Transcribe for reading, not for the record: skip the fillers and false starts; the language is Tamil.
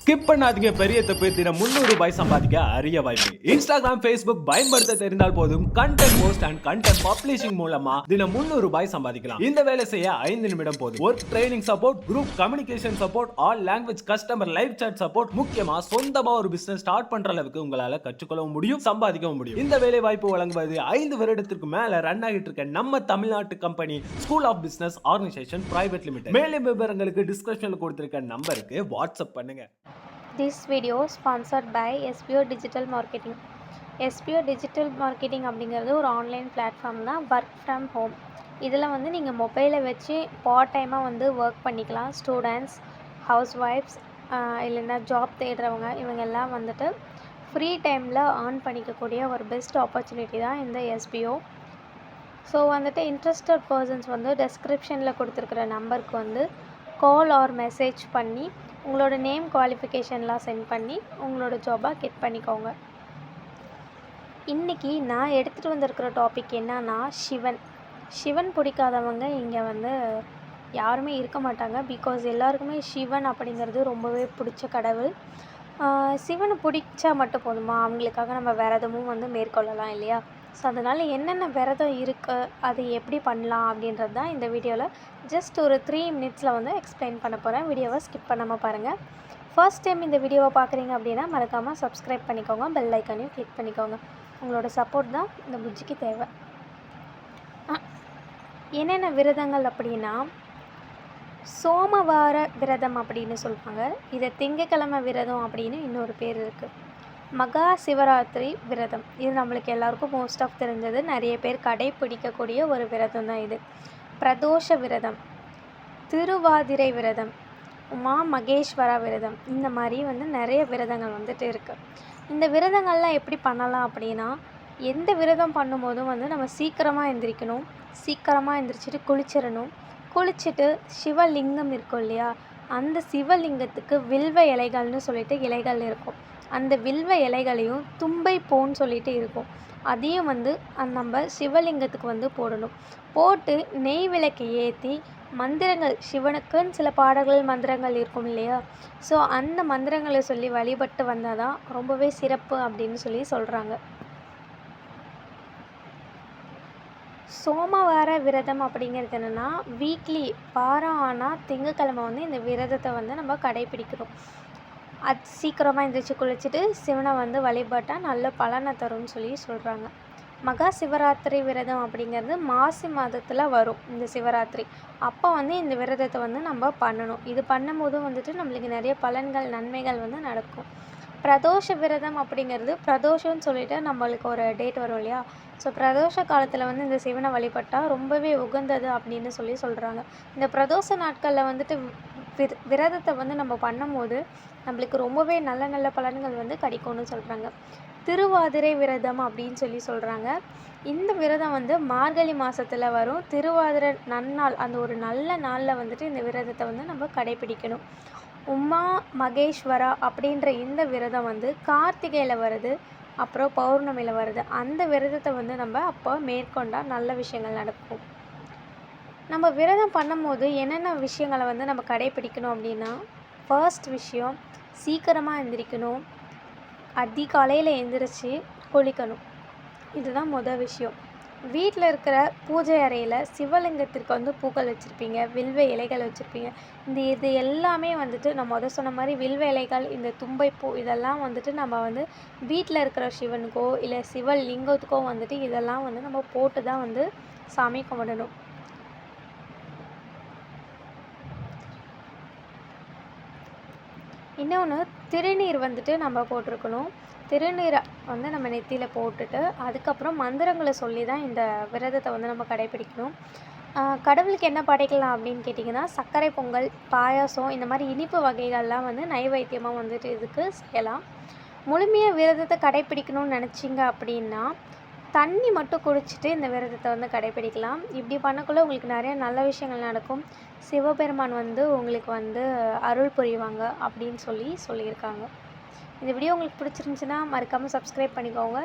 ஸ்கிப் பண்ணாதீங்க, பெரிய தப்பு. தினம் 300 ரூபாய் சம்பாதிக்க அரிய வாய்ப்பு. இன்ஸ்டாகிராம், Facebook பயன்படுத்த தெரிந்தால் போதும். Content post and content publishing மூலமா தினம் 300 ரூபாய் சம்பாதிக்கலாம். இந்த வேலை செய்ய 5 நிமிடம் போதும். Work training support, group communication support, all language customer live chat support, முக்கியமா சொந்தமா ஒரு பிசினஸ் ஸ்டார்ட் பண்ற அளவுக்கு உங்களால கற்றுக்கொள்ளவும் முடியும், சம்பாதிக்கவும் முடியும். இந்த வேலை வாய்ப்பு வழங்குவது 5 வருடத்திற்கு மேல ரன் ஆகிட்டு இருக்க நம்ம தமிழ்நாட்டு company school of business organisation private limited. மேலும் விவரங்களுக்கு டிஸ்கிரிப்ஷன்ல கொடுத்திருக்க நம்பருக்கு வாட்ஸ்அப் பண்ணுங்க. This video sponsored by SBO Digital Marketing. SBO Digital Marketing அப்படிங்கிறது ஒரு ஆன்லைன் பிளாட்ஃபார்ம் தான். Work from home. இதில் வந்து நீங்கள் மொபைலை வச்சு பார்ட் டைமாக வந்து ஒர்க் பண்ணிக்கலாம். ஸ்டூடெண்ட்ஸ், ஹவுஸ் ஒய்ஃப்ஸ், இல்லைன்னா ஜாப் தேடுறவங்க, இவங்க எல்லாம் வந்துட்டு ஃப்ரீ டைமில் ஏர்ன் பண்ணிக்கக்கூடிய ஒரு பெஸ்ட் ஆப்பர்ச்சுனிட்டி தான் இந்த SBO. ஸோ வந்துட்டு இன்ட்ரெஸ்டட் பர்சன்ஸ் வந்து டெஸ்கிரிப்ஷனில் கொடுத்துருக்குற நம்பருக்கு வந்து கால் ஆர் மெசேஜ் பண்ணி உங்களோட நேம், குவாலிஃபிகேஷன்லாம் சென்ட் பண்ணி உங்களோட ஜாபை கெட் பண்ணிக்கோங்க. இன்றைக்கி நான் எடுத்துகிட்டு வந்திருக்கிற டாபிக் என்னன்னா சிவன் பிடிக்காதவங்க இங்கே வந்து யாருமே இருக்க மாட்டாங்க. பிகாஸ் எல்லாருக்குமே சிவன் அப்படிங்கிறது ரொம்பவே பிடிச்ச கடவுள். சிவனை பிடிச்சா மட்டும் போதுமா, அவங்களுக்காக நம்ம விரதமும் வந்து மேற்கொள்ளலாம் இல்லையா? ஸோ அதனால் என்னென்ன விரதம் இருக்குது, அது எப்படி பண்ணலாம் அப்படின்றது தான் இந்த வீடியோவில் ஜஸ்ட் ஒரு 3 மினிட்ஸில் வந்து எக்ஸ்பிளைன் பண்ண போகிறேன். வீடியோவை ஸ்கிப் பண்ணாமல் பாருங்கள். ஃபர்ஸ்ட் டைம் இந்த வீடியோவை பார்க்குறீங்க அப்படின்னா மறக்காமல் சப்ஸ்கிரைப் பண்ணிக்கோங்க, பெல் ஐக்கானையும் கிளிக் பண்ணிக்கோங்க. உங்களோட சப்போர்ட் தான் இந்த புஜ்ஜிக்கு தேவை. என்னென்ன விரதங்கள் அப்படின்னா, சோமவார விரதம் அப்படின்னு சொல்லுவாங்க. இதை திங்கக்கிழமை விரதம் அப்படின்னு இன்னொரு பேர் இருக்குது. மகா சிவராத்திரி விரதம், இது நம்மளுக்கு எல்லாருக்கும் மோஸ்ட் ஆஃப் தெரிஞ்சது. நிறைய பேர் கடைப்பிடிக்கக்கூடிய ஒரு விரதம் தான் இது. பிரதோஷ விரதம், திருவாதிரை விரதம், உமா மகேஸ்வரா விரதம், இந்த மாதிரி வந்து நிறைய விரதங்கள் வந்துட்டு இருக்குது. இந்த விரதங்கள்லாம் எப்படி பண்ணலாம் அப்படின்னா, எந்த விரதம் பண்ணும்போதும் வந்து நம்ம சீக்கிரமாக எந்திரிக்கணும். சீக்கிரமாக எந்திரிச்சிட்டு குளிச்சுட்டு சிவலிங்கம் இருக்கும் இல்லையா, அந்த சிவலிங்கத்துக்கு வில்வ இலைகள்னு சொல்லிட்டு இலைகள் இருக்கும். அந்த வில்வ இலைகளையும் தும்பை பூன்னு சொல்லிட்டு இருக்கும், அதையும் வந்து நம்ம சிவலிங்கத்துக்கு வந்து போடணும். போட்டு நெய் விளக்கை ஏற்றி மந்திரங்கள், சிவனுக்குன்னு சில பாடல்கள் மந்திரங்கள் இருக்கும் இல்லையா, ஸோ அந்த மந்திரங்களை சொல்லி வழிபட்டு வந்தால் தான் ரொம்பவே சிறப்பு அப்படின்னு சொல்லி சொல்கிறாங்க. சோமவார விரதம் அப்படிங்கிறது என்னென்னா, வீக்லி வாரம் ஆனால் திங்கக்கிழமை வந்து இந்த விரதத்தை வந்து நம்ம கடைப்பிடிக்கணும். அது சீக்கிரமாக எழுந்திரிச்சு குளிச்சுட்டு சிவனை வந்து வழிபட்டால் நல்ல பலனை தரும்னு சொல்லி சொல்கிறாங்க. மகா சிவராத்திரி விரதம் அப்படிங்கிறது மாசி மாதத்தில் வரும். இந்த சிவராத்திரி அப்போ வந்து இந்த விரதத்தை வந்து நம்ம பண்ணணும். இது பண்ணும்போதும் வந்துட்டு நம்மளுக்கு நிறைய பலன்கள், நன்மைகள் வந்து நடக்கும். பிரதோஷ விரதம் அப்படிங்கிறது, பிரதோஷம்னு சொல்லிட்டு நம்மளுக்கு ஒரு டேட் வரும் இல்லையா, ஸோ பிரதோஷ காலத்தில் வந்து இந்த சிவனை வழிபட்டால் ரொம்பவே உகந்தது அப்படின்னு சொல்லி சொல்கிறாங்க. இந்த பிரதோஷ நாட்களில் வந்துட்டு விரதத்தை வந்து நம்ம பண்ணும்போது நம்மளுக்கு ரொம்பவே நல்ல நல்ல பலன்கள் வந்து கிடைக்கும்னு சொல்கிறாங்க. திருவாதிரை விரதம் அப்படின்னு சொல்லி சொல்கிறாங்க. இந்த விரதம் வந்து மார்கழி மாதத்தில் வரும். திருவாதிரை நன்னாள், அந்த ஒரு நல்ல நாளில் வந்துட்டு இந்த விரதத்தை வந்து நம்ம கடைப்பிடிக்கணும். உமா மகேஸ்வரா அப்படின்ற இந்த விரதம் வந்து கார்த்திகையில் வருது, அப்புறம் பௌர்ணமியில் வருது. அந்த விரதத்தை வந்து நம்ம அப்போ மேற்கொண்டால் நல்ல விஷயங்கள் நடக்கும். நம்ம விரதம் பண்ணும்போது என்னென்ன விஷயங்களை வந்து நம்ம கடைப்பிடிக்கணும் அப்படின்னா, ஃபர்ஸ்ட் விஷயம் சீக்கிரமாக எந்திரிக்கணும். அதிகாலையில் எந்திரிச்சு குளிக்கணும். இதுதான் முதல் விஷயம். வீட்டில் இருக்கிற பூஜை அறையில் சிவலிங்கத்திற்கு வந்து பூக்கள் வச்சுருப்பீங்க, வில்வ இலைகள் வச்சுருப்பீங்க. இது எல்லாமே வந்துட்டு நான் சொன்ன மாதிரி வில்வ இலைகள், இந்த தும்பைப்பூ, இதெல்லாம் வந்துட்டு நம்ம வந்து வீட்டில் இருக்கிற சிவனுக்கோ இல்லை சிவலிங்கத்துக்கோ வந்துட்டு இதெல்லாம் வந்து நம்ம போட்டு தான் வந்து சாமி கும்பிடணும். இன்னொன்று, திருநீர் வந்துட்டு நம்ம போட்டிருக்கணும். திருநீரை வந்து நம்ம நெத்தியில் போட்டுட்டு அதுக்கப்புறம் மந்திரங்களை சொல்லி தான் இந்த விரதத்தை வந்து நம்ம கடைப்பிடிக்கணும். கடவுளுக்கு என்ன படைக்கலாம் அப்படின்னு கேட்டிங்கன்னா, சர்க்கரை பொங்கல், பாயாசம், இந்த மாதிரி இனிப்பு வகைகள்லாம் வந்து நைவேத்தியமாக வந்துட்டு இதுக்கு செய்யலாம். முழுமையாக விரதத்தை கடைப்பிடிக்கணும்னு நினச்சிங்க அப்படின்னா தண்ணி மட்டும் குடிச்சிட்டு இந்த விரதத்தை வந்து கடைப்பிடிக்கலாம். இப்படி பண்ணக்குள்ளே உங்களுக்கு நிறைய நல்ல விஷயங்கள் நடக்கும். சிவபெருமான் வந்து உங்களுக்கு வந்து அருள் புரிவாங்க அப்படின்னு சொல்லியிருக்காங்க. இந்த வீடியோ உங்களுக்கு பிடிச்சிருந்துச்சுன்னா மறக்காமல் சப்ஸ்கிரைப் பண்ணிக்கோங்க.